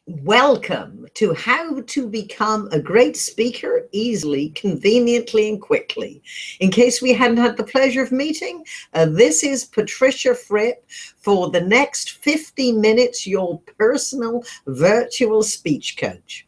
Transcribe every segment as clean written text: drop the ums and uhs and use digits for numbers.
Welcome to How to Become a Great Speaker Easily, Conveniently, and Quickly. In case we hadn't had the pleasure of meeting, this is Patricia Fripp. For the next 50 minutes, your personal virtual speech coach.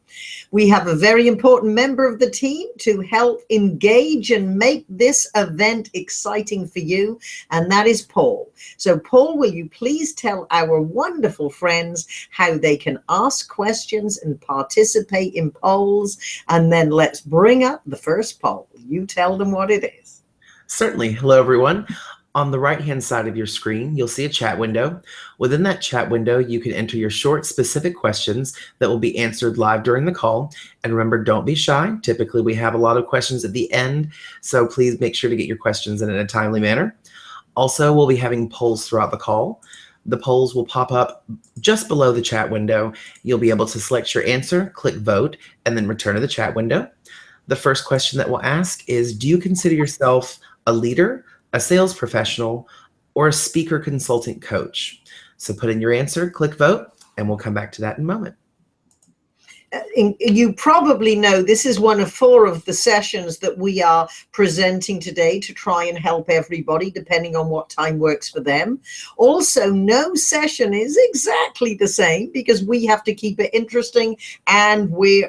We have a very important member of the team to help engage and make this event exciting for you, and that is Paul. So Paul, will you please tell our wonderful friends how they can ask questions and participate in polls, and then let's bring up the first poll. You tell them what it is. Certainly. Hello, everyone. On the right-hand side of your screen, you'll see a chat window. Within that chat window, you can enter your short, specific questions that will be answered live during the call. And remember, don't be shy. Typically, we have a lot of questions at the end, so please make sure to get your questions in a timely manner. Also, we'll be having polls throughout the call. The polls will pop up just below the chat window. You'll be able to select your answer, click vote, and then return to the chat window. The first question that we'll ask is, do you consider yourself a leader, a sales professional, or a speaker consultant coach? So put in your answer, click vote, and we'll come back to that in a moment. You probably know this is one of 4 of the sessions that we are presenting today to try and help everybody, depending on what time works for them. Also, no session is exactly the same because we have to keep it interesting, and we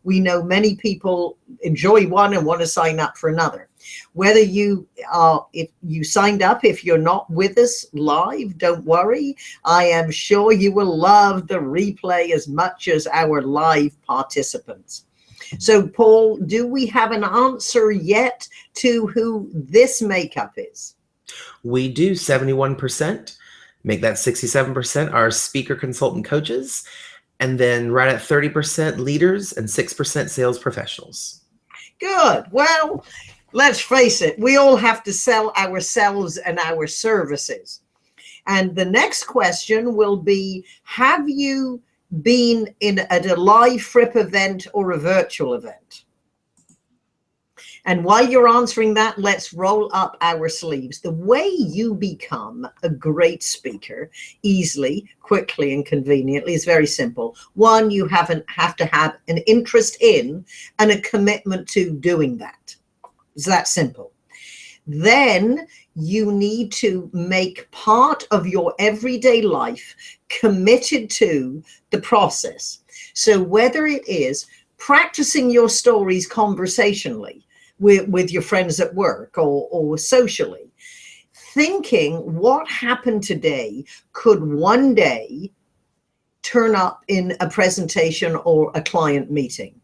know many people enjoy one and want to sign up for another. Whether if you signed up, if you're not with us live, don't worry. I am sure you will love the replay as much as our live participants. So, Paul, do we have an answer yet to who this makeup is? We do. 71%. Make that 67% are speaker consultant coaches. And then right at 30% leaders and 6% sales professionals. Good. Well, let's face it, we all have to sell ourselves and our services. And the next question will be, have you been at a live Fripp event or a virtual event? And while you're answering that, let's roll up our sleeves. The way you become a great speaker easily, quickly, and conveniently is very simple. One, you have to have an interest in and a commitment to doing that. It's that simple. Then you need to make part of your everyday life committed to the process. So whether it is practicing your stories conversationally with your friends at work or socially, thinking what happened today could one day turn up in a presentation or a client meeting.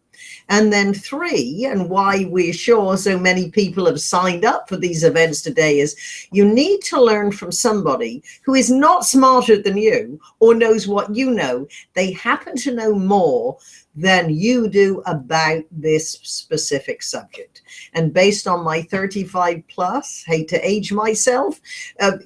And then 3, and why we're sure so many people have signed up for these events today, is you need to learn from somebody who is not smarter than you or knows what you know. They happen to know more than you do about this specific subject. And based on my 35 plus, hate to age myself,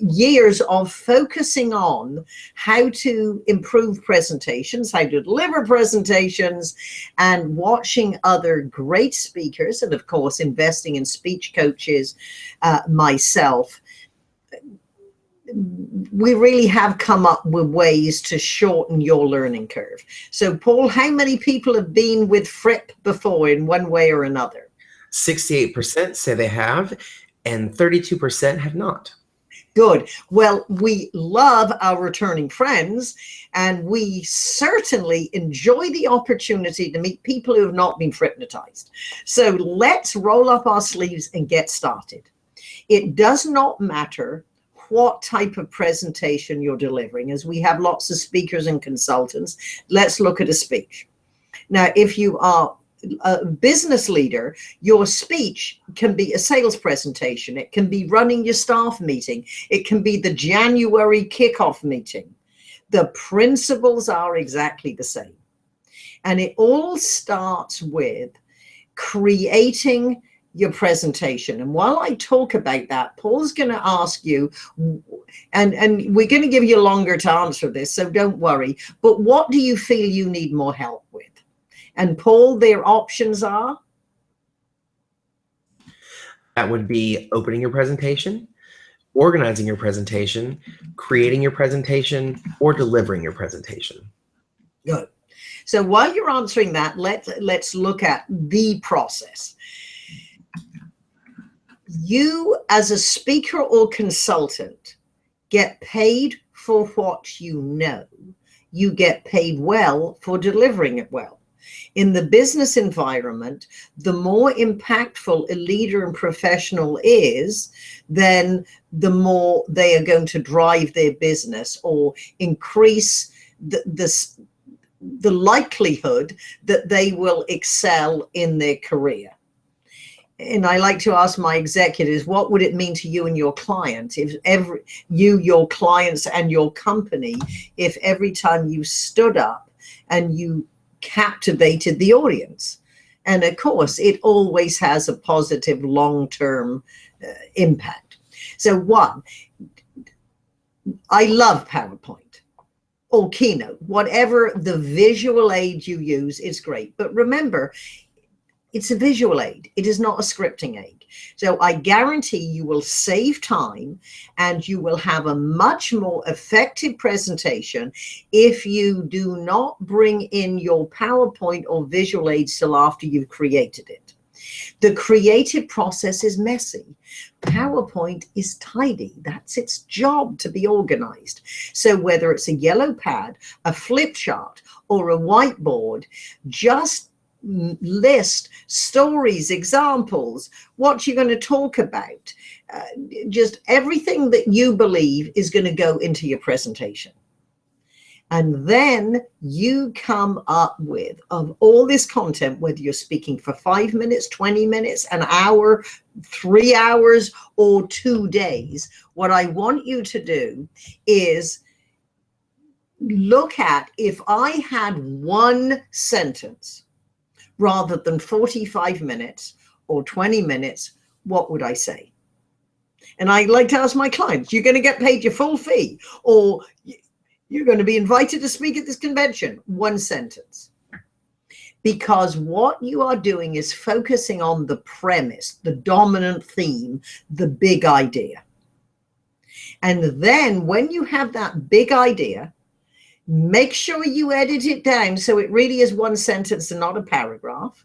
years of focusing on how to improve presentations, how to deliver presentations, and watching other great speakers, and of course investing in speech coaches myself, we really have come up with ways to shorten your learning curve. So, Paul, how many people have been with Fripp before in one way or another? 68% say they have, and 32% have not. Good. Well, we love our returning friends, and we certainly enjoy the opportunity to meet people who have not been Frippnetized. So let's roll up our sleeves and get started. It does not matter what type of presentation you're delivering, as we have lots of speakers and consultants. Let's look at a speech. Now, if you are a business leader, your speech can be a sales presentation. It can be running your staff meeting. It can be the January kickoff meeting. The principles are exactly the same. And it all starts with creating your presentation. And while I talk about that, Paul's going to ask you, and we're going to give you longer to answer this, so don't worry, but what do you feel you need more help with? And Paul, their options are? That would be opening your presentation, organizing your presentation, creating your presentation, or delivering your presentation. Good. So while you're answering that, let's look at the process. You, as a speaker or consultant, get paid for what you know. You get paid well for delivering it well. In the business environment, the more impactful a leader and professional is, then the more they are going to drive their business or increase the likelihood that they will excel in their career. And I like to ask my executives, what would it mean to you and your client if your clients and your company, if every time you stood up and you captivated the audience? And of course, it always has a positive long-term impact. So one, I love PowerPoint or Keynote, whatever the visual aid you use is great. But remember, it's a visual aid. It is not a scripting aid. So I guarantee you will save time and you will have a much more effective presentation if you do not bring in your PowerPoint or visual aids till after you've created it. The creative process is messy. PowerPoint is tidy. That's its job, to be organized. So whether it's a yellow pad, a flip chart, or a whiteboard, just list stories, examples, what you're going to talk about, just everything that you believe is going to go into your presentation. And then you come up with, of all this content, whether you're speaking for 5 minutes, 20 minutes, an hour, 3 hours, or 2 days, what I want you to do is look at, if I had one sentence rather than 45 minutes or 20 minutes, what would I say? And I like to ask my clients, you're going to get paid your full fee, or you're going to be invited to speak at this convention. One sentence. Because what you are doing is focusing on the premise, the dominant theme, the big idea. And then when you have that big idea, make sure you edit it down so it really is one sentence and not a paragraph.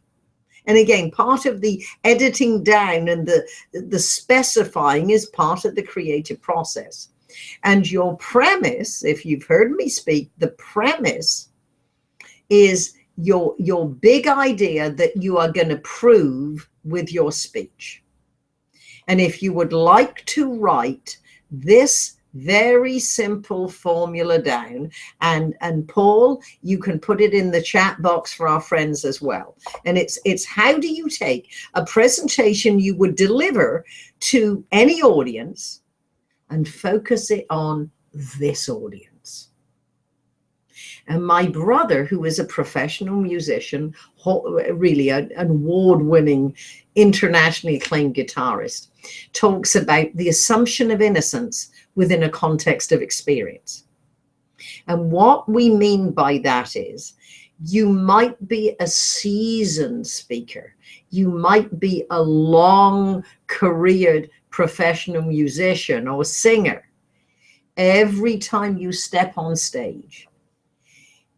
And again, part of the editing down and the specifying is part of the creative process. And your premise, if you've heard me speak, the premise is your big idea that you are going to prove with your speech. And if you would like to write this very simple formula down, and Paul, you can put it in the chat box for our friends as well. And it's how do you take a presentation you would deliver to any audience and focus it on this audience. And my brother, who is a professional musician, really an award-winning, internationally acclaimed guitarist, talks about the assumption of innocence within a context of experience. And what we mean by that is, you might be a seasoned speaker. You might be a long-careered professional musician or singer. Every time you step on stage,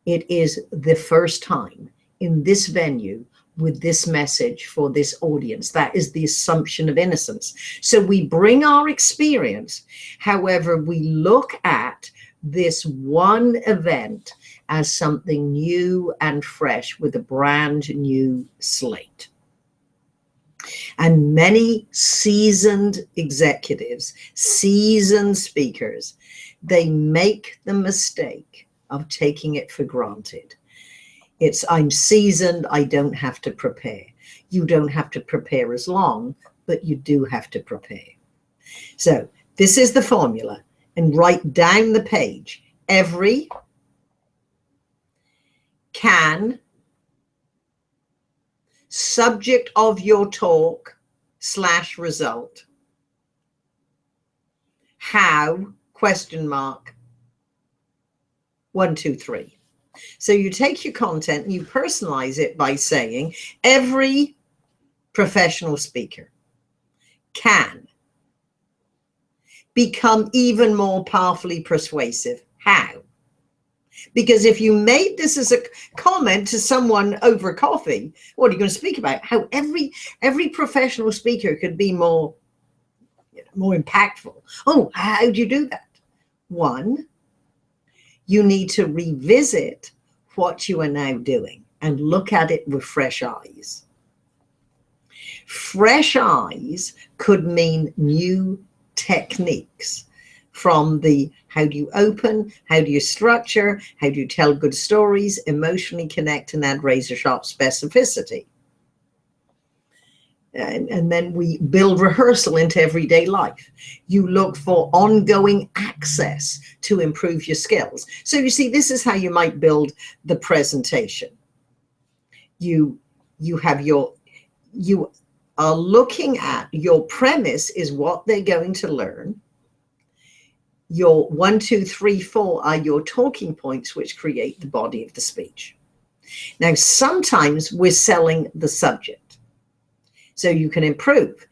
it is the first time in this venue with this message for this audience. That is the assumption of innocence. So we bring our experience. However, we look at this one event as something new and fresh with a brand new slate. And many seasoned executives, seasoned speakers, they make the mistake of taking it for granted. It's, I'm seasoned, I don't have to prepare. You don't have to prepare as long, but you do have to prepare. So this is the formula, and write down the page. Every, can, subject of your talk / result, how, question mark, 1, 2, 3. So you take your content and you personalize it by saying, every professional speaker can become even more powerfully persuasive. How? Because if you made this as a comment to someone over coffee, what are you going to speak about? How every professional speaker could be more impactful. Oh, how do you do that? One, you need to revisit what you are now doing and look at it with fresh eyes. Fresh eyes could mean new techniques, from the how do you open, how do you structure, how do you tell good stories, emotionally connect, and add razor sharp specificity. And then we build rehearsal into everyday life. You look for ongoing access to improve your skills. So you see, this is how you might build the presentation. You are looking at your premise is what they're going to learn. Your 1, 2, 3, 4 are your talking points, which create the body of the speech. Now, sometimes we're selling the subject, so you can improve.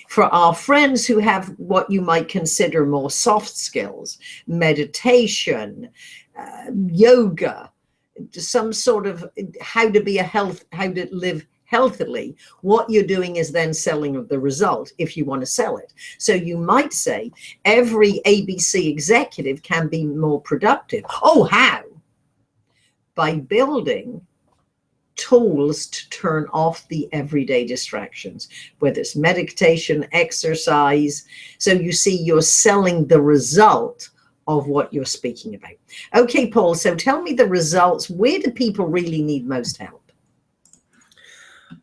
For our friends who have what you might consider more soft skills, meditation, yoga, some sort of how to live healthily, what you're doing is then selling of the result if you want to sell it. So you might say every ABC executive can be more productive. Oh, how? By building tools to turn off the everyday distractions, whether it's meditation, exercise. So you see, you're selling the result of what you're speaking about. Okay, Paul, so tell me the results. Where do people really need most help?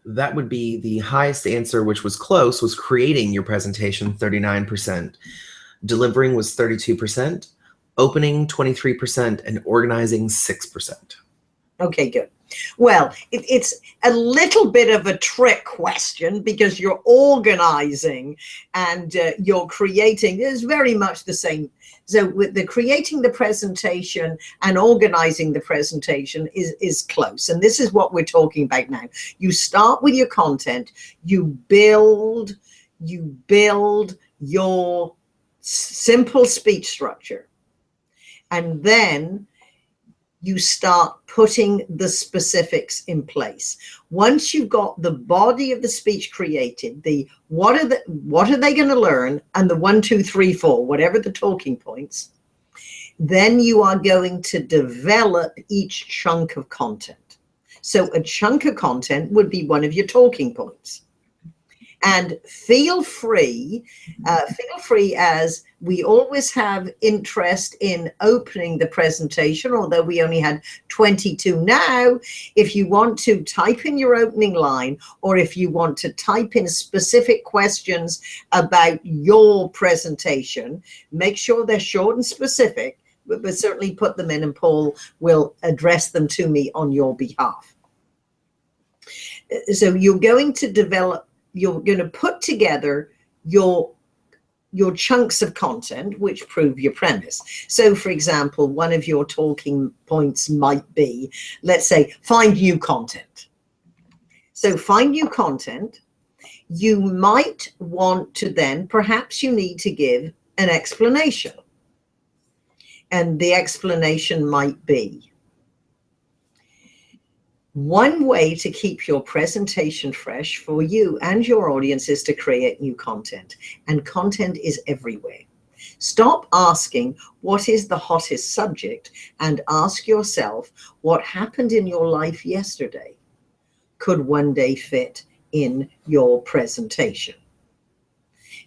That would be the highest answer, which was close, was creating your presentation, 39%. Delivering was 32%, opening 23%, and organizing 6%. Okay, good. Well, it's a little bit of a trick question because you're organizing and you're creating. It's very much the same. So with the creating the presentation and organizing the presentation is close. And this is what we're talking about now. You start with your content, you build your simple speech structure, and then you start putting the specifics in place. Once you've got the body of the speech created, what are they going to learn, and the 1, 2, 3, 4, whatever the talking points, then you are going to develop each chunk of content. So a chunk of content would be one of your talking points. And feel free, as we always have interest in opening the presentation, although we only had 22 now. If you want to type in your opening line, or if you want to type in specific questions about your presentation, make sure they're short and specific, but certainly put them in and Paul will address them to me on your behalf. So you're going to put together your chunks of content which prove your premise. So for example, one of your talking points might be, let's say, find new content. So find new content. You might want to then, perhaps you need to give an explanation. And the explanation might be, one way to keep your presentation fresh for you and your audience is to create new content, and content is everywhere. Stop asking what is the hottest subject and ask yourself what happened in your life yesterday could one day fit in your presentation.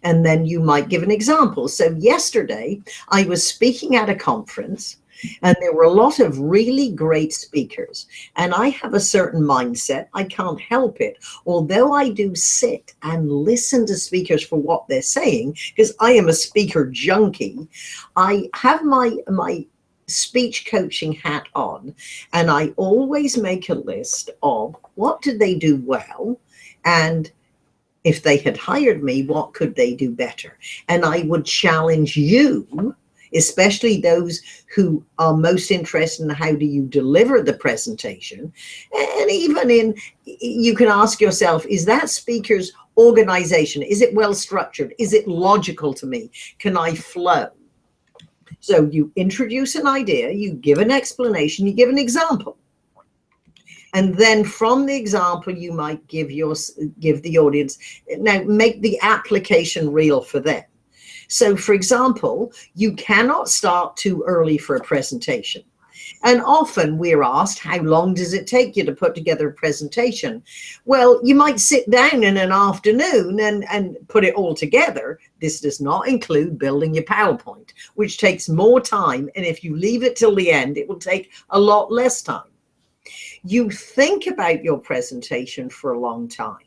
And then you might give an example. So yesterday I was speaking at a conference, and there were a lot of really great speakers. And I have a certain mindset. I can't help it. Although I do sit and listen to speakers for what they're saying, because I am a speaker junkie, I have my speech coaching hat on, and I always make a list of what did they do well, and if they had hired me, what could they do better? And I would challenge you, especially those who are most interested in how do you deliver the presentation. And even you can ask yourself, is that speaker's organization, is it well structured? Is it logical to me? Can I flow? So you introduce an idea, you give an explanation, you give an example. And then from the example, you might give the audience, now make the application real for them. So for example, you cannot start too early for a presentation. And often we're asked, how long does it take you to put together a presentation? Well, you might sit down in an afternoon and put it all together. This does not include building your PowerPoint, which takes more time. And if you leave it till the end, it will take a lot less time. You think about your presentation for a long time,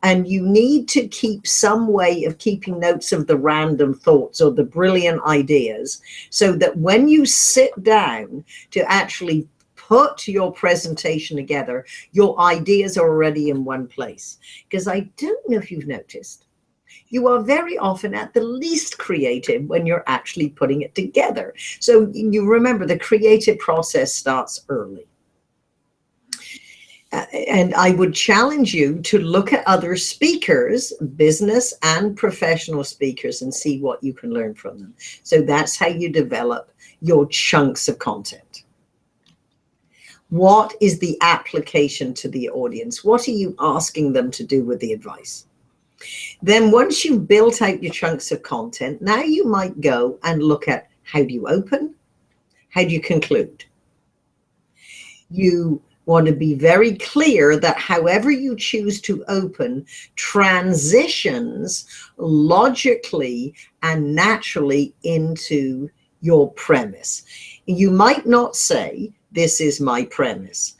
and you need to keep some way of keeping notes of the random thoughts or the brilliant ideas, so that when you sit down to actually put your presentation together, your ideas are already in one place. Because I don't know if you've noticed, you are very often at the least creative when you're actually putting it together. So you remember, the creative process starts early. And I would challenge you to look at other speakers, business and professional speakers, and see what you can learn from them. So that's how you develop your chunks of content. What is the application to the audience? What are you asking them to do with the advice? Then once you've built out your chunks of content, now you might go and look at, how do you open? How do you conclude? You want to be very clear that however you choose to open transitions logically and naturally into your premise. You might not say, this is my premise.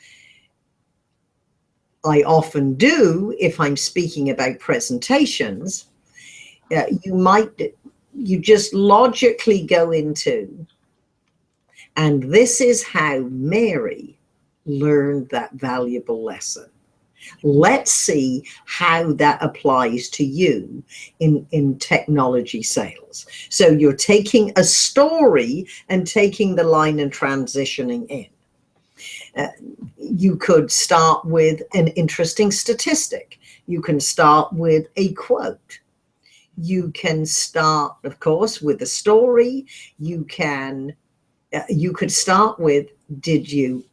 I often do if I'm speaking about presentations. You just logically go into, and this is how Mary learned that valuable lesson. Let's see how that applies to you in technology sales. So you're taking a story and taking the line and transitioning in. You could start with an interesting statistic. You can start with a quote. You can start, of course, with a story. You could start with, did you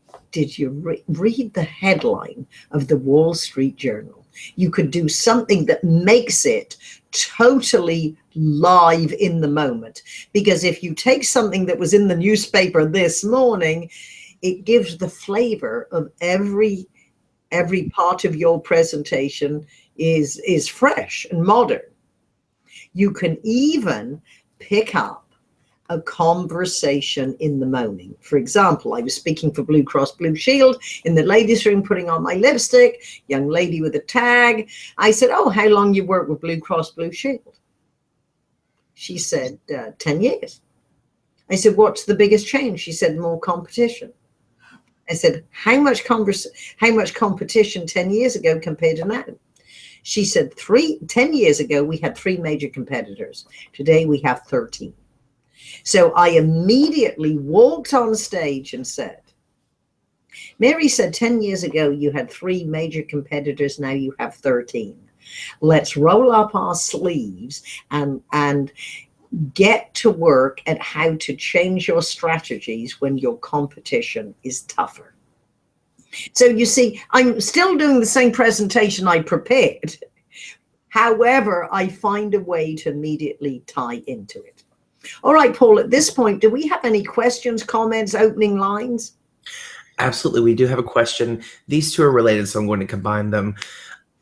read the headline of the Wall Street Journal? You could do something that makes it totally live in the moment. Because if you take something that was in the newspaper this morning, it gives the flavor of every part of your presentation is fresh and modern. You can even pick up a conversation in the morning. For example, I was speaking for Blue Cross Blue Shield in the ladies' room, putting on my lipstick, young lady with a tag. I said, oh, how long you work with Blue Cross Blue Shield? She said, 10 years. I said, what's the biggest change? She said, more competition. I said, how much competition 10 years ago compared to now? She said, 10 years ago, we had 3 major competitors. Today, we have 13. So I immediately walked on stage and said, Mary said 10 years ago, you had 3 major competitors. Now you have 13. Let's roll up our sleeves and get to work at how to change your strategies when your competition is tougher. So you see, I'm still doing the same presentation I prepared. However, I find a way to immediately tie into it. All right, Paul, at this point, do we have any questions, comments, opening lines? Absolutely. We do have a question. These two are related, so I'm going to combine them.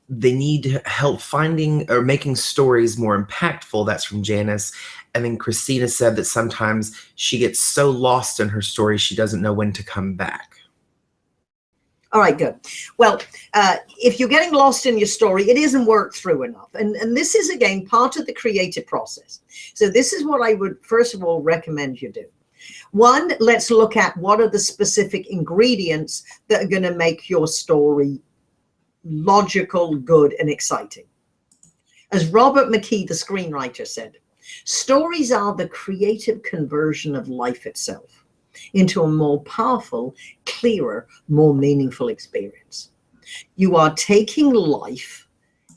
They need help finding or making stories more impactful. That's from Janice. And then Christina said that sometimes she gets so lost in her story, she doesn't know when to come back. All right, good. Well, if you're getting lost in your story, it isn't worked through enough. And this is, again, part of the creative process. So this is what I would, first of all, recommend you do. One, let's look at what are the specific ingredients that are going to make your story logical, good, and exciting. As Robert McKee, the screenwriter, said, stories are the creative conversion of life itself into a more powerful, clearer, more meaningful experience. You are taking life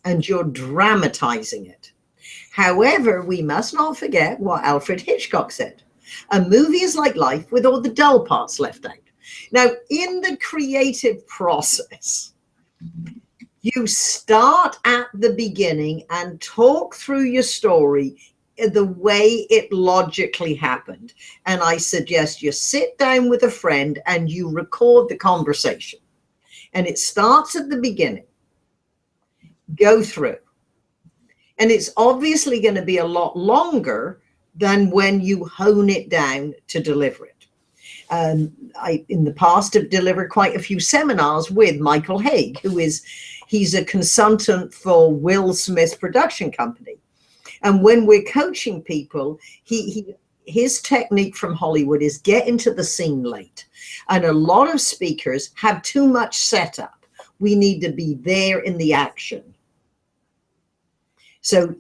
and you're dramatizing it. However, we must not forget what Alfred Hitchcock said. A movie is like life with all the dull parts left out. Now, in the creative process, you start at the beginning and talk through your story the way it logically happened. And I suggest you sit down with a friend and you record the conversation. And it starts at the beginning. Go through. And it's obviously going to be a lot longer than when you hone it down to deliver it. I, in the past, have delivered quite a few seminars with Michael Haig, he's a consultant for Will Smith's production company. And when we're coaching people, his technique from Hollywood is get into the scene late. And a lot of speakers have too much setup. We need to be there in the action. So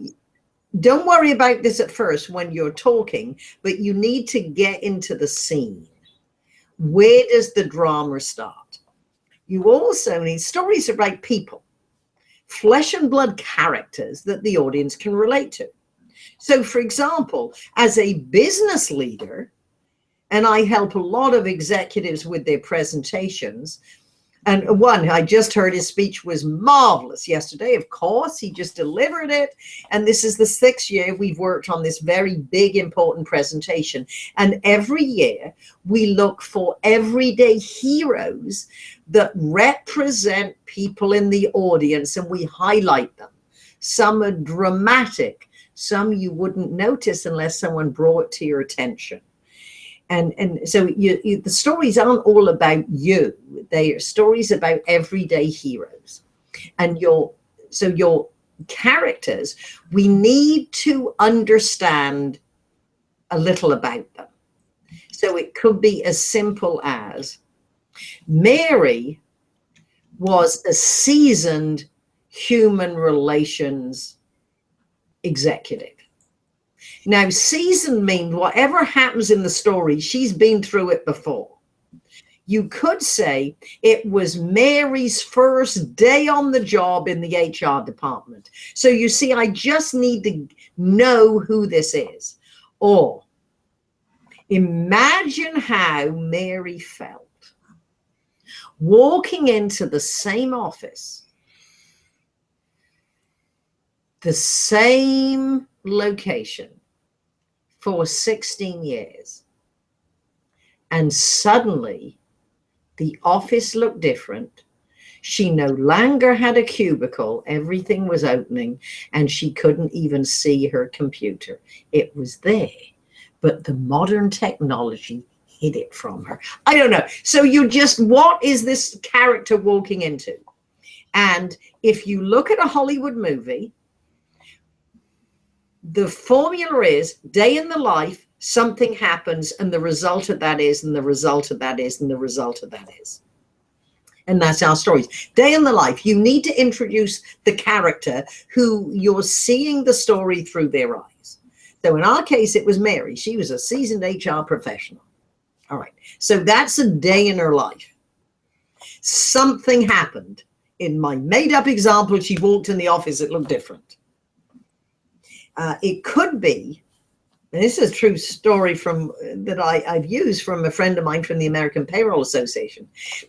don't worry about this at first when you're talking, but you need to get into the scene. Where does the drama start? You also need stories about people, flesh and blood characters that the audience can relate to. So, for example, as a business leader, and I help a lot of executives with their presentations, and one, I just heard his speech was marvelous yesterday. Of course, he just delivered it. And this is the 6th year we've worked on this very big, important presentation. And every year we look for everyday heroes that represent people in the audience and we highlight them. Some are dramatic. Some you wouldn't notice unless someone brought it to your attention. And so the stories aren't all about you. They are stories about everyday heroes. And your characters, we need to understand a little about them. So it could be as simple as Mary was a seasoned human relations executive. Now, seasoned means whatever happens in the story, she's been through it before. You could say it was Mary's first day on the job in the HR department. So you see, I just need to know who this is. Or imagine how Mary felt walking into the same office, the same location, for 16 years. And suddenly the office looked different. She no longer had a cubicle. Everything was opening and she couldn't even see her computer. It was there, but the modern technology hid it from her. I don't know. So what is this character walking into? And if you look at a Hollywood movie, the formula is day in the life, something happens, and the result of that is, and the result of that is, and the result of that is. And that's our stories. Day in the life, you need to introduce the character who you're seeing the story through their eyes. So in our case, it was Mary. She was a seasoned HR professional. All right. So that's a day in her life. Something happened. In my made up example, she walked in the office, it looked different. It could be, and this is a true story that I've used from a friend of mine from the American Payroll Association.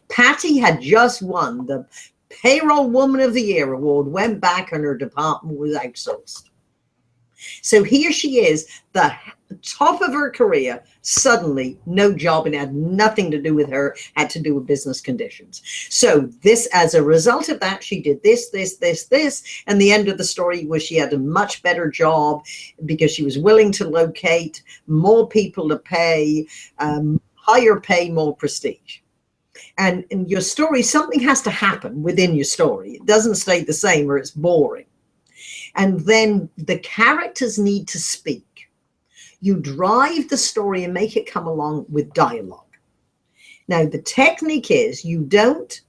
Patty had just won the Payroll Woman of the Year award, went back and her department was outsourced. So here she is, the top of her career, suddenly no job, and it had nothing to do with her, had to do with business conditions. So this, as a result of that, she did this, and the end of the story was she had a much better job because she was willing to locate, more people to pay, higher pay, more prestige. And in your story, something has to happen within your story. It doesn't stay the same or it's boring. And then the characters need to speak. You drive the story and make it come along with dialogue. Now, the technique is you don't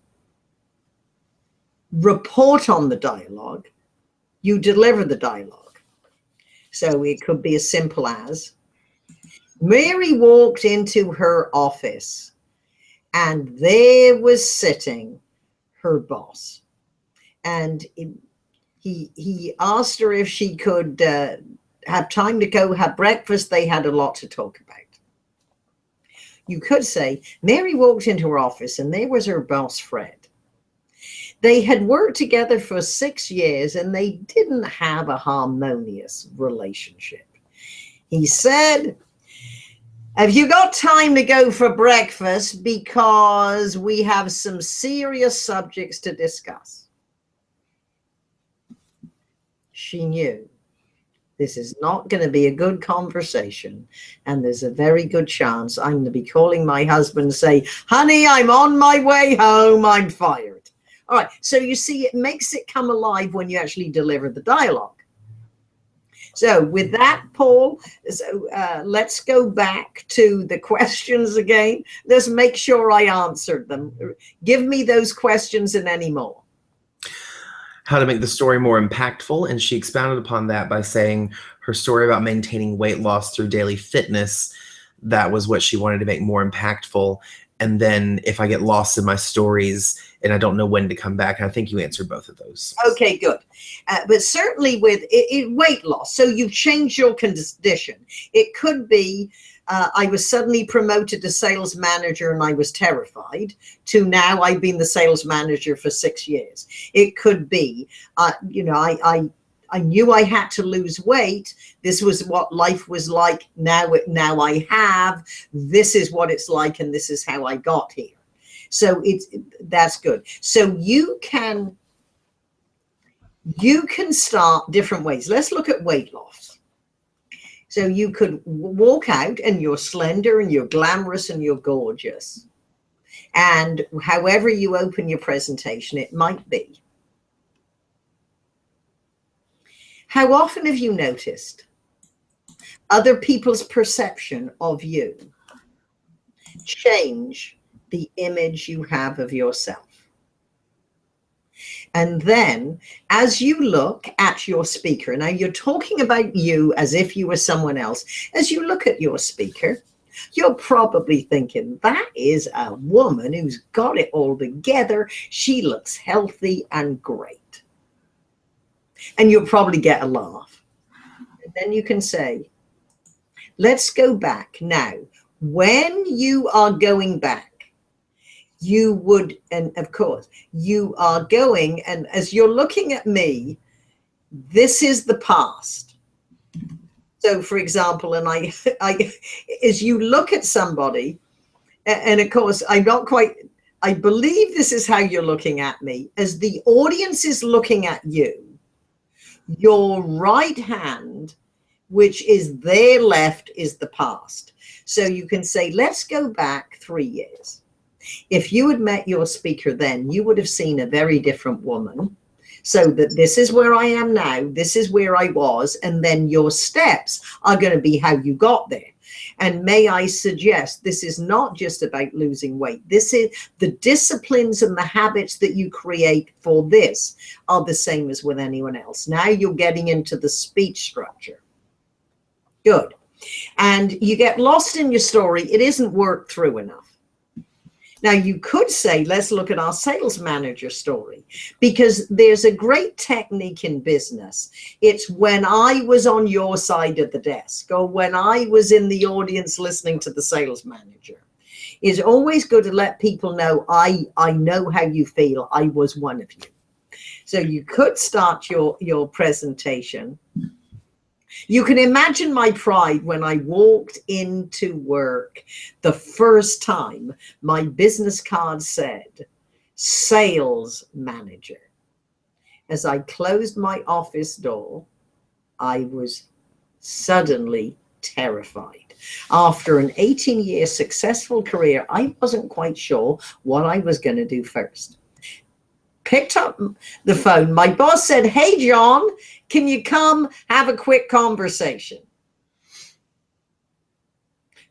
report on the dialogue, you deliver the dialogue. So it could be as simple as, Mary walked into her office and there was sitting her boss. And he asked her if she could have time to go have breakfast. They had a lot to talk about. You could say, Mary walked into her office and there was her boss, Fred. They had worked together for 6 years and they didn't have a harmonious relationship. He said, have you got time to go for breakfast? Because we have some serious subjects to discuss. She knew this is not going to be a good conversation. And there's a very good chance I'm going to be calling my husband and say, honey, I'm on my way home. I'm fired. All right. So you see, it makes it come alive when you actually deliver the dialogue. So with that, Paul, let's go back to the questions again. Let's make sure I answered them. Give me those questions and any more. How to make the story more impactful. And she expounded upon that by saying her story about maintaining weight loss through daily fitness, that was what she wanted to make more impactful. And then if I get lost in my stories and I don't know when to come back, and I think you answered both of those. Okay, good. But certainly with weight loss, so you've changed your condition. It could be, I was suddenly promoted to sales manager and I was terrified, to now I've been the sales manager for 6 years. It could be, you know, I knew I had to lose weight. This was what life was like. Now I have. This is what it's like, and this is how I got here. So that's good. So you can start different ways. Let's look at weight loss. So you could walk out and you're slender and you're glamorous and you're gorgeous. And however you open your presentation, it might be. How often have you noticed other people's perception of you change the image you have of yourself? And then as you look at your speaker, now you're talking about you as if you were someone else. As you look at your speaker, you're probably thinking, that is a woman who's got it all together. She looks healthy and great. And you'll probably get a laugh. And then you can say, let's go back now. When you are going back, you would, and of course, you are going, and as you're looking at me, this is the past. So for example, and I as you look at somebody, and of course, I'm not quite, I believe this is how you're looking at me. As the audience is looking at you, your right hand, which is their left, is the past. So you can say, let's go back 3 years. If you had met your speaker then, you would have seen a very different woman. So that this is where I am now, this is where I was, and then your steps are going to be how you got there. And may I suggest, this is not just about losing weight. This is the disciplines and the habits that you create for this are the same as with anyone else. Now you're getting into the speech structure. Good. And you get lost in your story. It isn't worked through enough. Now you could say, let's look at our sales manager story, because there's a great technique in business. It's when I was on your side of the desk, or when I was in the audience listening to the sales manager. It's always good to let people know, I know how you feel. I was one of you. So you could start your presentation. You can imagine my pride when I walked into work the first time. My business card said, sales manager. As I closed my office door, I was suddenly terrified. After an 18-year successful career, I wasn't quite sure what I was going to do first. Picked up the phone. My boss said, hey, John, can you come have a quick conversation?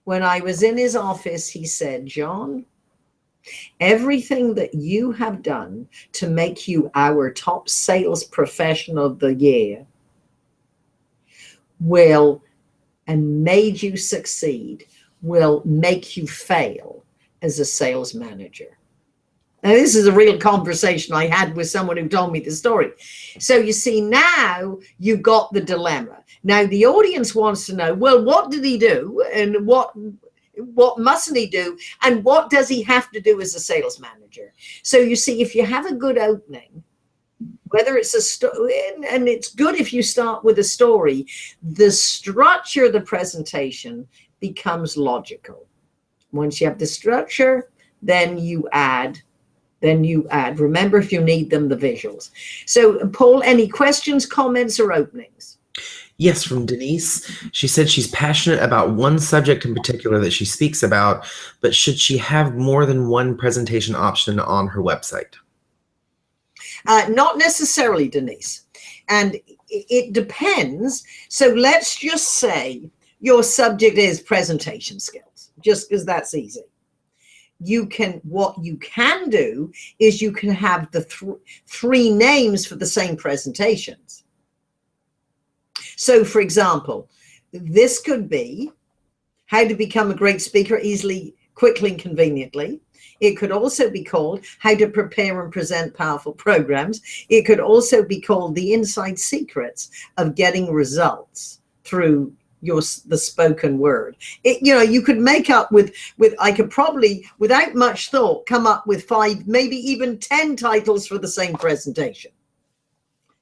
When I was in his office, he said, John, everything that you have done to make you our top sales professional of the year will, and made you succeed, will make you fail as a sales manager. Now, this is a real conversation I had with someone who told me the story. So you see, now you've got the dilemma. Now the audience wants to know, well, what did he do? And what mustn't he do, and what does he have to do as a sales manager? So you see, if you have a good opening, whether it's a story, and it's good if you start with a story, the structure of the presentation becomes logical. Once you have the structure, then you add. Remember, if you need them, the visuals. So, Paul, any questions, comments, or openings? Yes, from Denise. She said she's passionate about one subject in particular that she speaks about, but should she have more than one presentation option on her website? Not necessarily, Denise. And it depends. So let's just say your subject is presentation skills, just because that's easy. What you can do is you can have the three names for the same presentations. So, for example, this could be how to become a great speaker easily, quickly, and conveniently. It could also be called how to prepare and present powerful programs. It could also be called the inside secrets of getting results through the spoken word. You could make up with I could probably, without much thought, come up with 5, maybe even 10 titles for the same presentation.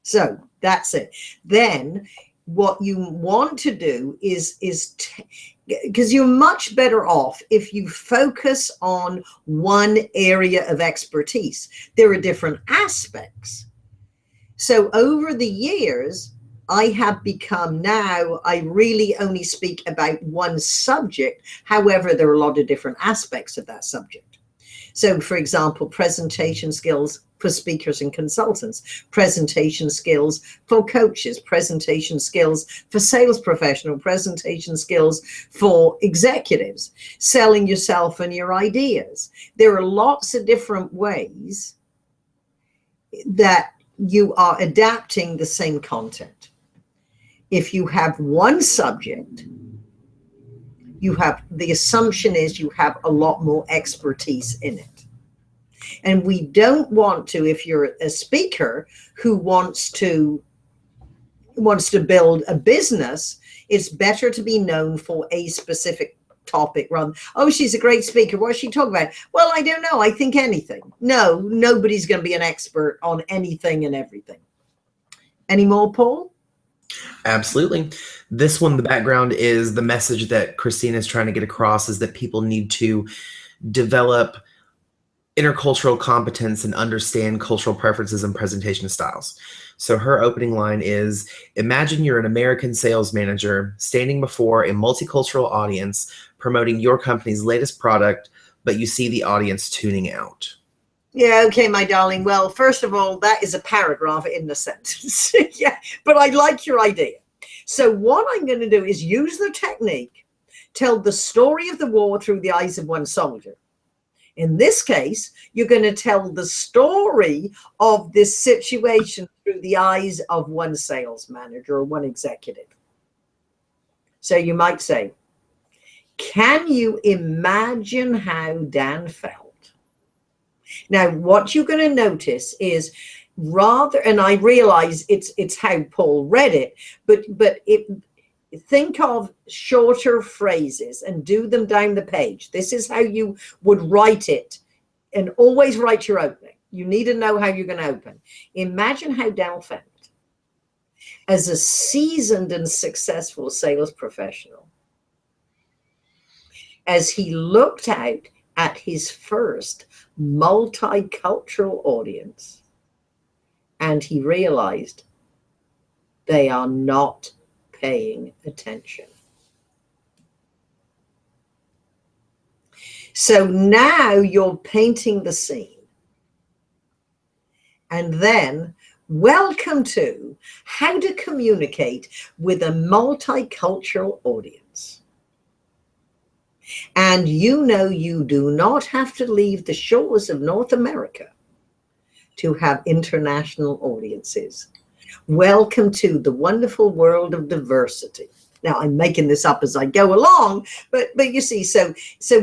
So that's it. Then what you want to do is because you're much better off if you focus on one area of expertise. There are different aspects. So over the years, I have become now, I really only speak about one subject. However, there are a lot of different aspects of that subject. So, for example, presentation skills for speakers and consultants, presentation skills for coaches, presentation skills for sales professionals, presentation skills for executives, selling yourself and your ideas. There are lots of different ways that you are adapting the same content. If you have one subject, the assumption is you have a lot more expertise in it. And we don't want to, if you're a speaker who wants to build a business, it's better to be known for a specific topic rather than, oh, she's a great speaker. What's she talking about? Well, I don't know. I think anything. No, nobody's going to be an expert on anything and everything. Any more, Paul? Absolutely. This one, the background is the message that Christina is trying to get across is that people need to develop intercultural competence and understand cultural preferences and presentation styles. So her opening line is, imagine you're an American sales manager standing before a multicultural audience promoting your company's latest product, but you see the audience tuning out. Yeah, okay, my darling. Well, first of all, that is a paragraph in a sentence. Yeah, but I like your idea. So what I'm going to do is use the technique, tell the story of the war through the eyes of one soldier. In this case, you're going to tell the story of this situation through the eyes of one sales manager or one executive. So you might say, can you imagine how Dan felt? Now, what you're going to notice is rather, and I realize it's how Paul read it, but think of shorter phrases and do them down the page. This is how you would write it, and always write your opening. You need to know how you're going to open. Imagine how Dan felt as a seasoned and successful sales professional as he looked out at his first multicultural audience and he realized they are not paying attention. So now you're painting the scene. And then welcome to how to communicate with a multicultural audience. And you do not have to leave the shores of North America to have international audiences. Welcome to the wonderful world of diversity. Now, I'm making this up as I go along, but you see, so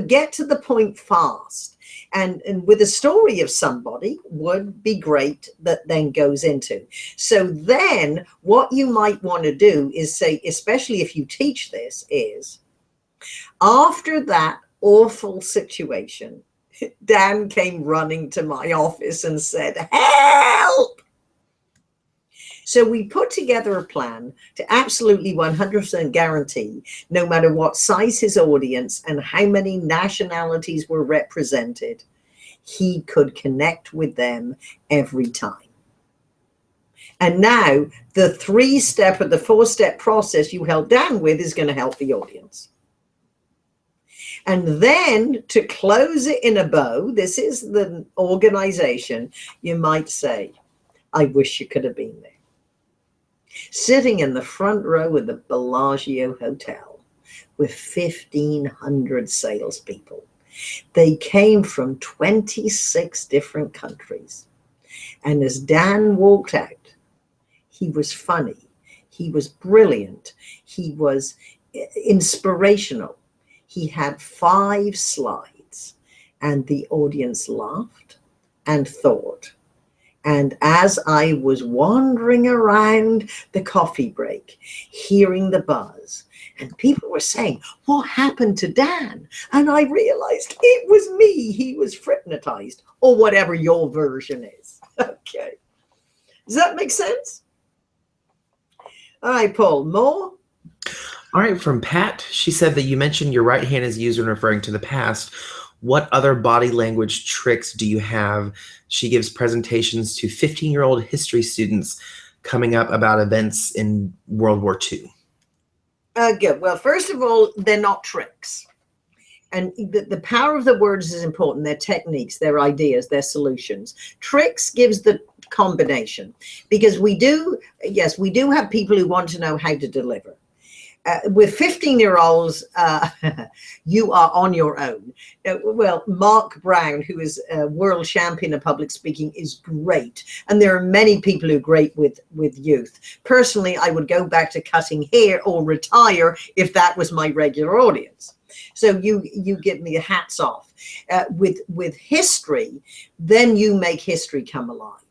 get to the point fast. And with a story of somebody would be great that then goes into. So then what you might want to do is say, especially if you teach this, is after that awful situation, Dan came running to my office and said, "Help!" So we put together a plan to absolutely 100% guarantee, no matter what size his audience and how many nationalities were represented, he could connect with them every time. And now the 3-step or the 4-step process you help Dan with is going to help the audience. And then to close it in a bow, this is the organization, you might say, I wish you could have been there. Sitting in the front row of the Bellagio Hotel with 1,500 salespeople. They came from 26 different countries. And as Dan walked out, he was funny, he was brilliant, he was inspirational. He had 5 slides, and the audience laughed and thought. And as I was wandering around the coffee break, hearing the buzz, and people were saying, "What happened to Dan?" And I realized it was me. He was hypnotized, or whatever your version is. Okay. Does that make sense? All right, Paul, more? All right, from Pat, she said that you mentioned your right hand is used when referring to the past. What other body language tricks do you have? She gives presentations to 15-year-old history students coming up about events in World War II. Good. Well, first of all, they're not tricks. And the power of the words is important. They're techniques, they're ideas, they're solutions. Tricks gives the combination, because we do have people who want to know how to deliver. With 15-year-olds, you are on your own. Well, Mark Brown, who is a world champion of public speaking, is great. And there are many people who are great with youth. Personally, I would go back to cutting hair or retire if that was my regular audience. So you give me a hats off. With history, then you make history come alive.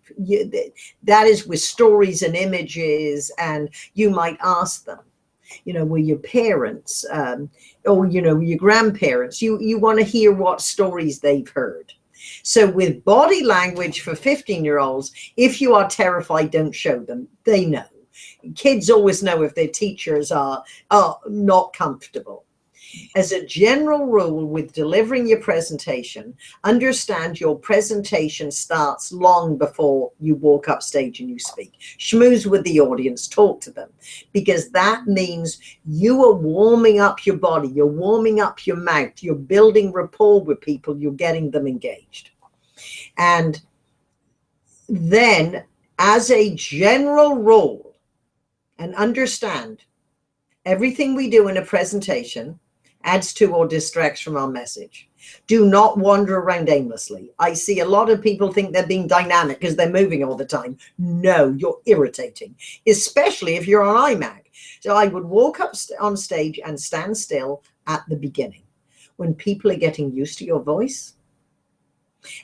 That is with stories and images, and you might ask them, were your parents, or, your grandparents, you want to hear what stories they've heard. So with body language for 15-year-olds, if you are terrified, don't show them. They know. Kids always know if their teachers are not comfortable. As a general rule with delivering your presentation, understand your presentation starts long before you walk up stage and you speak. Schmooze with the audience, talk to them, because that means you are warming up your body, you're warming up your mouth, you're building rapport with people, you're getting them engaged. And then as a general rule, and understand everything we do in a presentation adds to or distracts from our message. Do not wander around aimlessly. I see a lot of people think they're being dynamic because they're moving all the time. No, you're irritating, especially if you're on iMac. So I would walk up on stage and stand still at the beginning when people are getting used to your voice.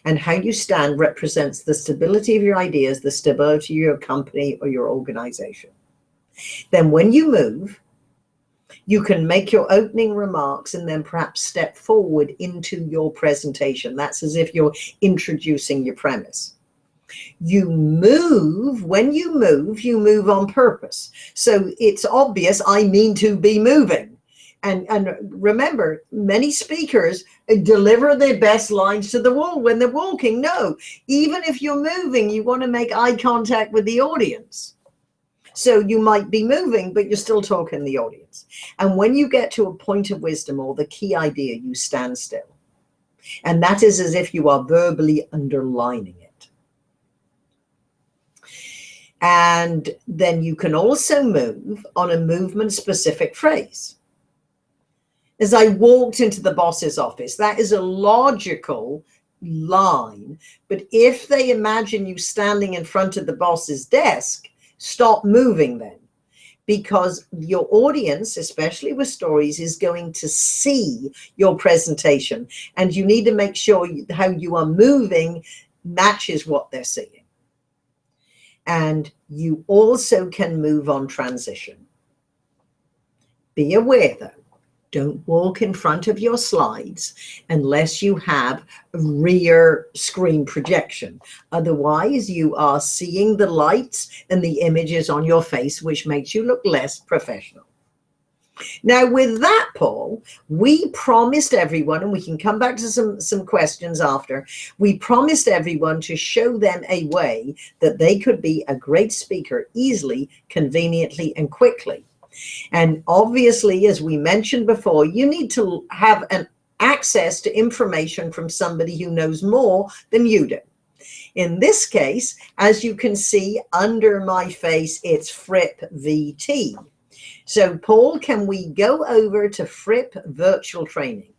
And how you stand represents the stability of your ideas, the stability of your company or your organization. Then when you move, you can make your opening remarks and then perhaps step forward into your presentation. That's as if you're introducing your premise. You move, when you move on purpose. So it's obvious I mean to be moving. And remember, many speakers deliver their best lines to the wall when they're walking. No, even if you're moving, you want to make eye contact with the audience. So you might be moving, but you're still talking to the audience. And when you get to a point of wisdom or the key idea, you stand still. And that is as if you are verbally underlining it. And then you can also move on a movement-specific phrase. As I walked into the boss's office, that is a logical line. But if they imagine you standing in front of the boss's desk, stop moving then, because your audience, especially with stories, is going to see your presentation, and you need to make sure how you are moving matches what they're seeing. And you also can move on transition. Be aware though, Don't walk in front of your slides unless you have rear screen projection. Otherwise, you are seeing the lights and the images on your face, which makes you look less professional. Now, with that, Paul, we promised everyone, and we can come back to some questions after, we promised everyone to show them a way that they could be a great speaker easily, conveniently, and quickly. And obviously, as we mentioned before, you need to have an access to information from somebody who knows more than you do. In this case, as you can see under my face, it's Fripp VT. So Paul, can we go over to Fripp Virtual Training?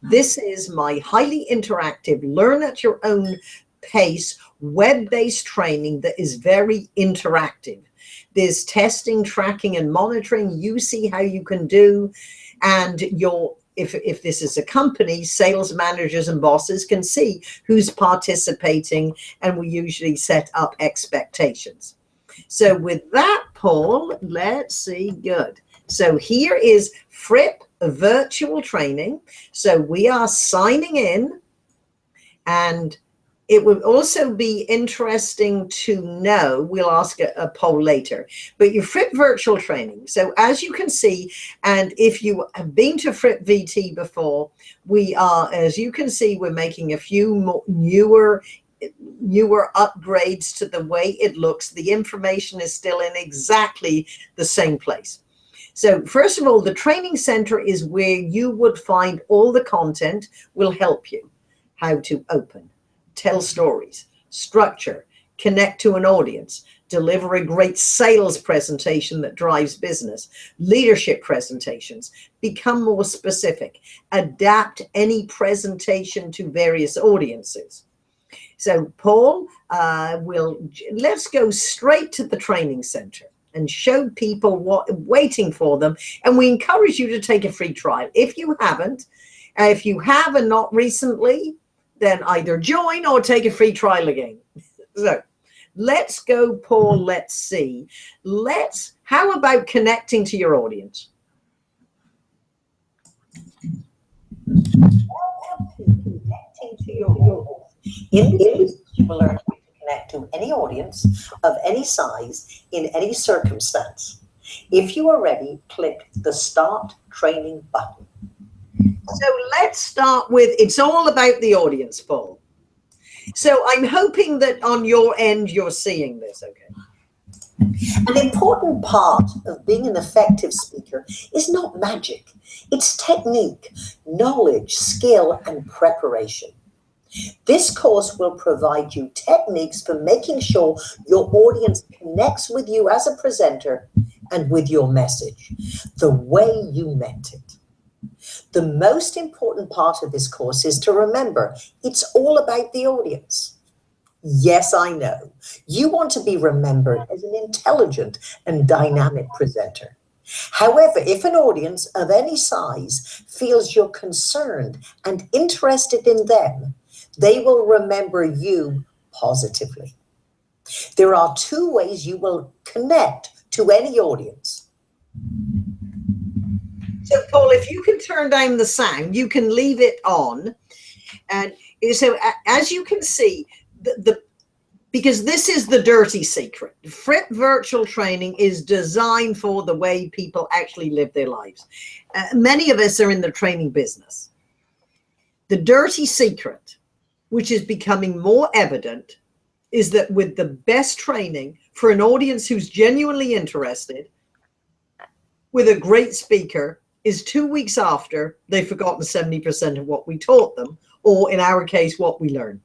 This is my highly interactive, learn at your own pace, web-based training that is very interactive. There's testing, tracking, and monitoring. You see how you can do, and if this is a company, sales managers and bosses can see who's participating, and we usually set up expectations. So with that, Paul, let's see, good. So here is Fripp Virtual Training. So we are signing in, and it would also be interesting to know, we'll ask a poll later, but your Fripp Virtual Training. So as you can see, and if you have been to Fripp VT before, we are, as you can see, we're making a few more newer upgrades to the way it looks. The information is still in exactly the same place. So first of all, the training center is where you would find all the content will help you. How to open, tell stories, structure, connect to an audience, deliver a great sales presentation that drives business, leadership presentations, become more specific, adapt any presentation to various audiences. So Paul, let's go straight to the training center and show people what waiting for them. And we encourage you to take a free trial. If you haven't, if you have and not recently, then either join or take a free trial again. So let's go, Paul. Let's see. How about connecting to your audience? Connecting to your audience. In this, you will learn how to connect to any audience of any size in any circumstance. If you are ready, click the Start Training button. So let's start with, it's all about the audience, Paul. So I'm hoping that on your end, you're seeing this, okay? An important part of being an effective speaker is not magic. It's technique, knowledge, skill, and preparation. This course will provide you techniques for making sure your audience connects with you as a presenter and with your message, the way you meant it. The most important part of this course is to remember it's all about the audience. Yes, I know. You want to be remembered as an intelligent and dynamic presenter. However, if an audience of any size feels you're concerned and interested in them, they will remember you positively. There are two ways you will connect to any audience. So, Paul, if you can turn down the sound, you can leave it on. And so, as you can see, because this is the dirty secret. Fripp Virtual Training is designed for the way people actually live their lives. Many of us are in the training business. The dirty secret, which is becoming more evident, is that with the best training for an audience who's genuinely interested, with a great speaker, is 2 weeks after they've forgotten 70% of what we taught them, or in our case, what we learned.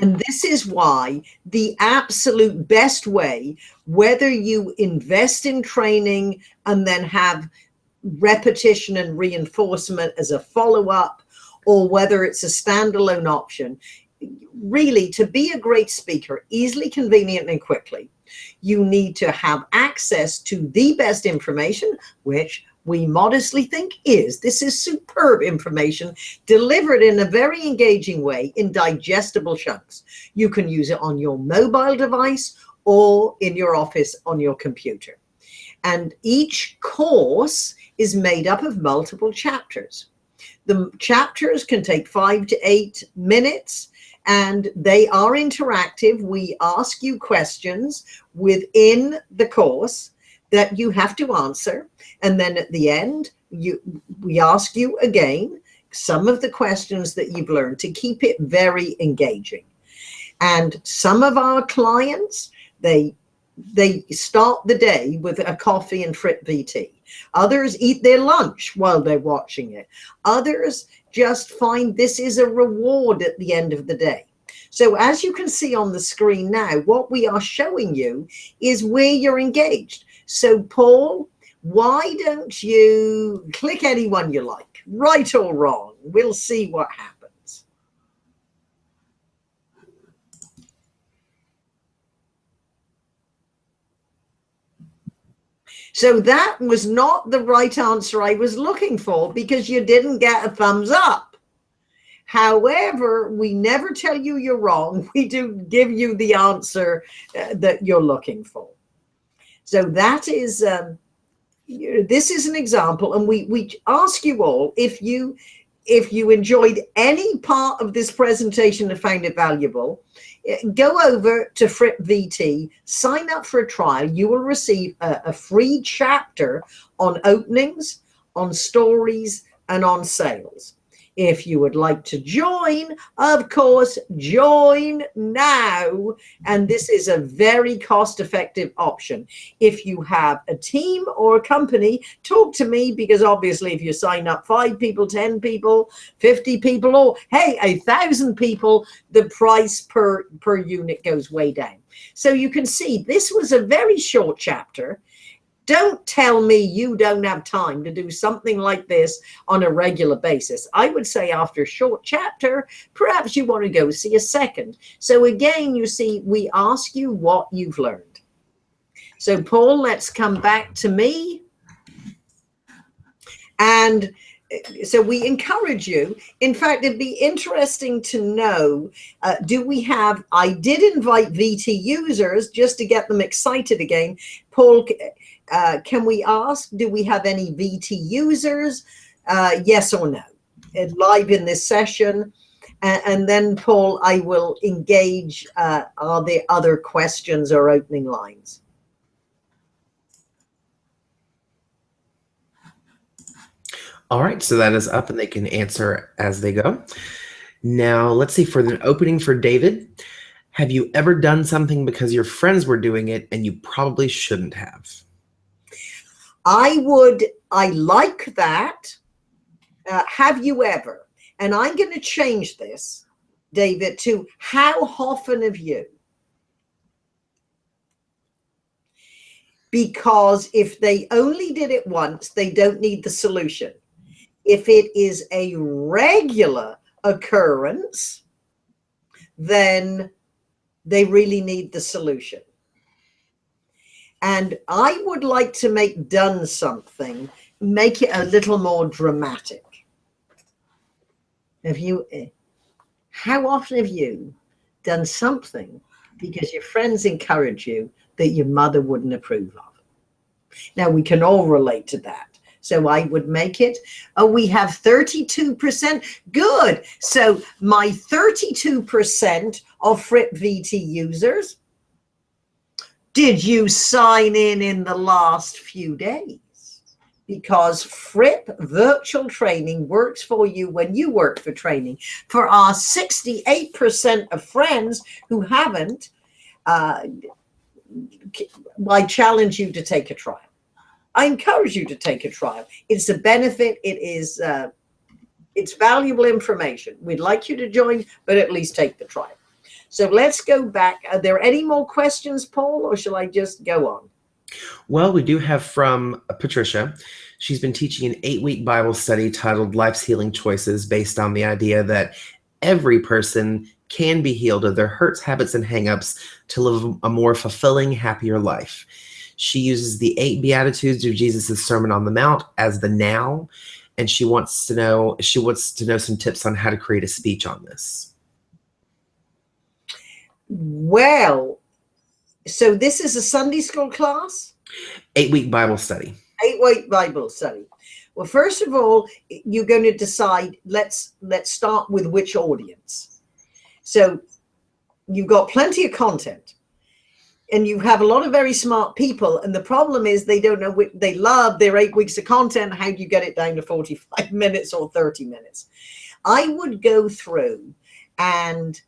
And this is why the absolute best way, whether you invest in training and then have repetition and reinforcement as a follow-up, or whether it's a standalone option, really to be a great speaker, easily, conveniently, and quickly, you need to have access to the best information, which we modestly think this is superb information delivered in a very engaging way in digestible chunks. You can use it on your mobile device or in your office on your computer. And each course is made up of multiple chapters. The chapters can take 5 to 8 minutes, and they are interactive. We ask you questions within the course that you have to answer. And then at the end, we ask you again some of the questions that you've learned to keep it very engaging. And some of our clients, they start the day with a coffee and Fripp VT. Others eat their lunch while they're watching it. Others just find this is a reward at the end of the day. So as you can see on the screen now, what we are showing you is where you're engaged. So Paul, why don't you click anyone you like, right or wrong? We'll see what happens. So that was not the right answer I was looking for, because you didn't get a thumbs up. However, we never tell you you're wrong. We do give you the answer that you're looking for. So that is, this is an example. And we ask you all, if you enjoyed any part of this presentation and found it valuable, go over to Fripp VT, sign up for a trial. You will receive a free chapter on openings, on stories, and on sales. If you would like to join, of course, join now. And this is a very cost-effective option. If you have a team or a company, talk to me, because obviously if you sign up 5 people, 10 people, 50 people, or hey, 1,000 people, the price per unit goes way down. So you can see this was a very short chapter. Don't tell me you don't have time to do something like this on a regular basis. I would say after a short chapter, perhaps you want to go see a second. So again, you see, we ask you what you've learned. So Paul, let's come back to me. And so we encourage you. In fact, it'd be interesting to know, do we have, I did invite VT users just to get them excited again. Paul, can we ask, do we have any VT users? Yes or no? Live in this session. And then, Paul, I will engage, are there other questions or opening lines? All right, so that is up and they can answer as they go. Now, let's see, for the opening for David, have you ever done something because your friends were doing it and you probably shouldn't have? I like that. Have you ever? And I'm going to change this, David, to how often have you? Because if they only did it once, they don't need the solution. If it is a regular occurrence, then they really need the solution. And I would like to make done something, make it a little more dramatic. How often have you done something because your friends encourage you that your mother wouldn't approve of? Now, we can all relate to that. So I would make it, we have 32%. Good. So my 32% of Fripp VT users, did you sign in the last few days? Because Fripp virtual training works for you when you work for training. For our 68% of friends who haven't, I challenge you to take a trial. I encourage you to take a trial. It's a benefit. It is, it's valuable information. We'd like you to join, but at least take the trial. So let's go back. Are there any more questions, Paul, or shall I just go on? Well, we do have from Patricia. She's been teaching an 8-week Bible study titled Life's Healing Choices, based on the idea that every person can be healed of their hurts, habits, and hangups to live a more fulfilling, happier life. She uses the 8 Beatitudes of Jesus' Sermon on the Mount as the now, and she wants to know some tips on how to create a speech on this. Well, So this is a Sunday school class? 8-week Bible study. 8-week Bible study. Well, first of all, you're going to decide, let's start with which audience. So you've got plenty of content and you have a lot of very smart people. And the problem is they don't know what they love their 8 weeks of content. How do you get it down to 45 minutes or 30 minutes? I would go through and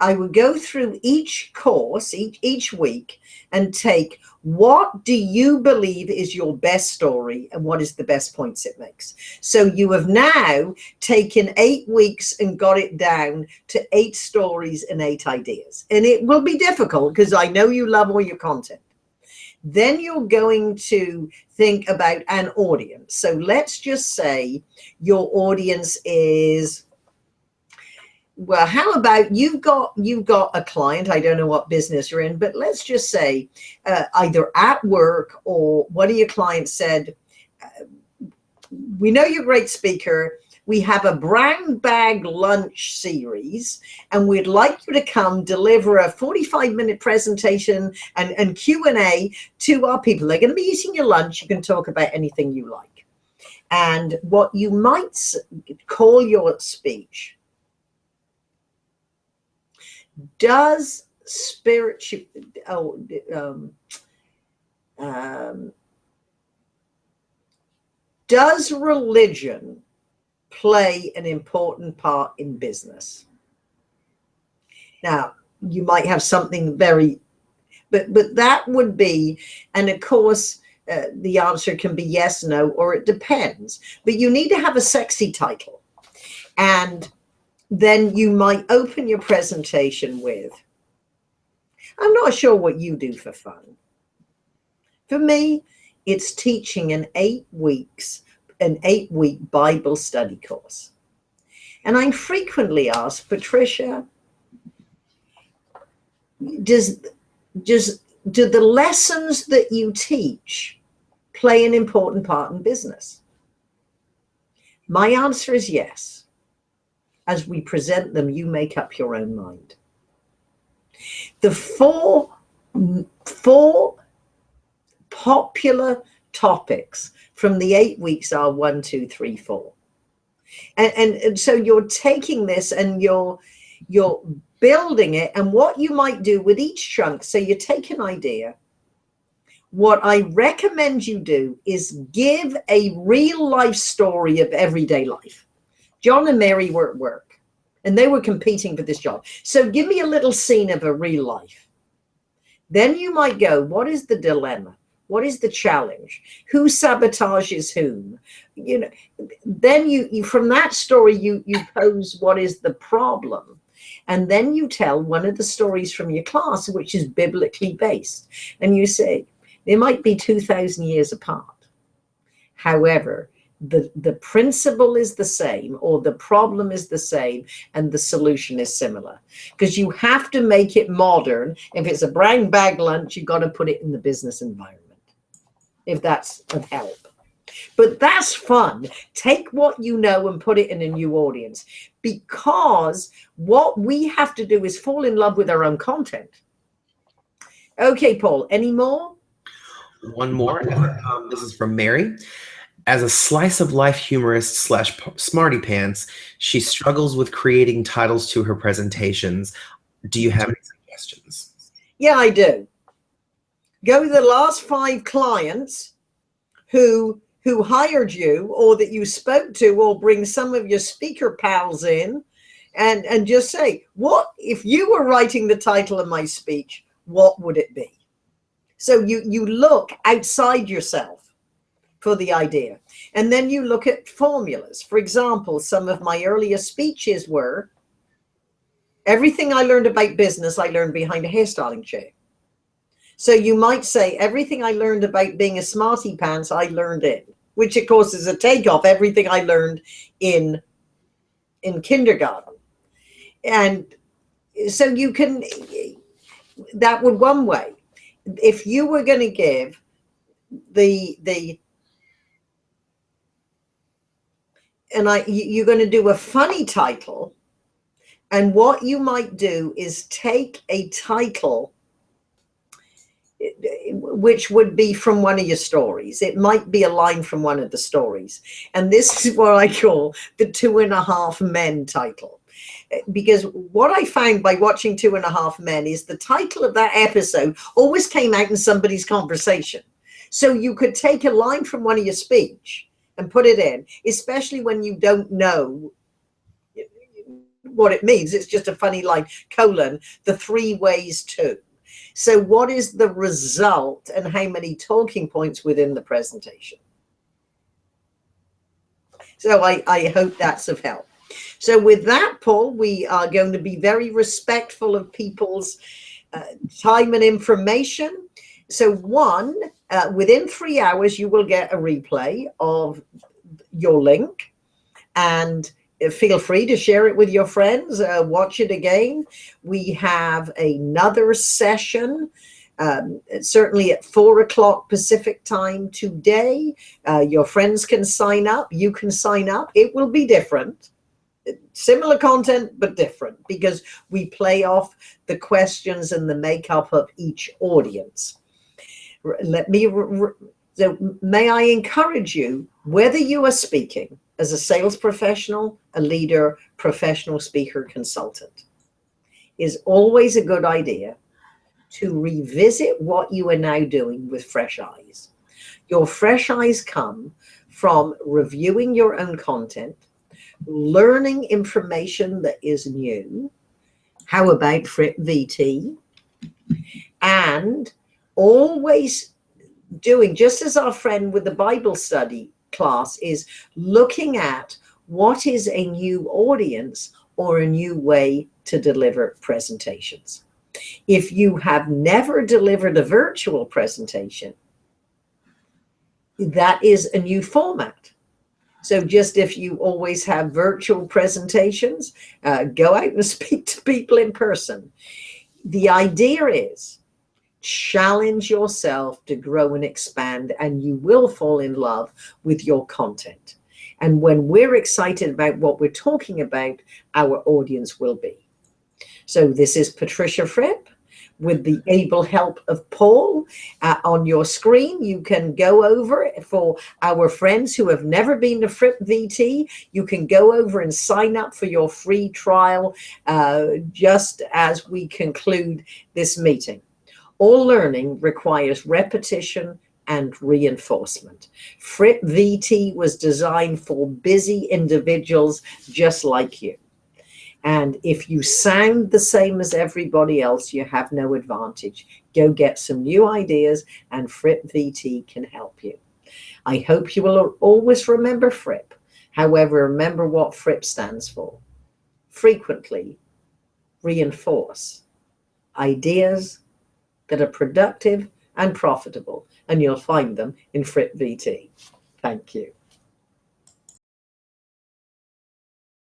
I would go through each course, each week, and take, what do you believe is your best story and what is the best points it makes? So you have now taken 8 weeks and got it down to 8 stories and 8 ideas. And it will be difficult because I know you love all your content. Then you're going to think about an audience. So let's just say your audience is, well, how about you've got a client, I don't know what business you're in, but let's just say either at work or one of your clients said, we know you're a great speaker. We have a brown bag lunch series and we'd like you to come deliver a 45-minute presentation and Q&A to our people. They're going to be eating your lunch. You can talk about anything you like. And what you might call your speech, does does religion play an important part in business? Now, you might have something very, but that would be, and of course, the answer can be yes, no, or it depends. But you need to have a sexy title. And then you might open your presentation with, I'm not sure what you do for fun. For me, it's teaching an 8-week Bible study course. And I'm frequently asked, Patricia, do the lessons that you teach play an important part in business? My answer is yes. As we present them, you make up your own mind. The four popular topics from the 8 weeks are 1, 2, 3, 4. And so you're taking this and you're building it. And what you might do with each chunk, so you take an idea. What I recommend you do is give a real life story of everyday life. John and Mary were at work and they were competing for this job. So give me a little scene of a real life. Then you might go, what is the dilemma? What is the challenge? Who sabotages whom? You know, then you from that story, you pose what is the problem. And then you tell one of the stories from your class, which is biblically based. And you say, they might be 2,000 years apart. However, the principle is the same, or the problem is the same, and the solution is similar. Because you have to make it modern. If it's a brown bag lunch, you've got to put it in the business environment, if that's of help. But that's fun. Take what you know and put it in a new audience. Because what we have to do is fall in love with our own content. Okay, Paul, any more? One more. This is from Mary. As a slice of life humorist / smarty pants, she struggles with creating titles to her presentations. Do you have any suggestions? Yeah, I do. Go to the last 5 clients who hired you or that you spoke to, or bring some of your speaker pals in and just say, what if you were writing the title of my speech, what would it be? So you look outside yourself for the idea. And then you look at formulas. For example, some of my earlier speeches were, everything I learned about business, I learned behind a hairstyling chair. So you might say, everything I learned about being a smarty pants, I learned in, which of course is a takeoff, everything I learned in kindergarten. And so you can, that would one way. If you were going to give you're going to do a funny title, and what you might do is take a title which would be from one of your stories. It might be a line from one of the stories. And this is what I call the 2.5 Men title. Because what I found by watching 2.5 Men is the title of that episode always came out in somebody's conversation. So you could take a line from one of your speech and put it in, especially when you don't know what it means. It's just a funny line, colon, the 3 ways to. So what is the result and how many talking points within the presentation? So I hope that's of help. So with that, Paul, we are going to be very respectful of people's time and information. So within 3 hours, you will get a replay of your link, and feel free to share it with your friends, watch it again. We have another session, certainly at 4 o'clock Pacific time today. Your friends can sign up, you can sign up. It will be different, similar content, but different, because we play off the questions and the makeup of each audience. So may I encourage you, whether you are speaking as a sales professional, a leader, professional speaker, consultant, is always a good idea to revisit what you are now doing with fresh eyes. Your fresh eyes come from reviewing your own content, learning information that is new. How about Fripp VT? And always doing, just as our friend with the Bible study class is looking at what is a new audience or a new way to deliver presentations. If you have never delivered a virtual presentation, that is a new format. So just if you always have virtual presentations, go out and speak to people in person. The idea is challenge yourself to grow and expand, and you will fall in love with your content. And when we're excited about what we're talking about, our audience will be. So this is Patricia Fripp with the able help of Paul. On your screen, you can go over, for our friends who have never been to Fripp VT, you can go over and sign up for your free trial just as we conclude this meeting. All learning requires repetition and reinforcement. Fripp VT was designed for busy individuals just like you. And if you sound the same as everybody else, you have no advantage. Go get some new ideas, and Fripp VT can help you. I hope you will always remember Fripp. However, remember what Fripp stands for. Frequently reinforce ideas that are productive and profitable, and you'll find them in Fripp VT. Thank you.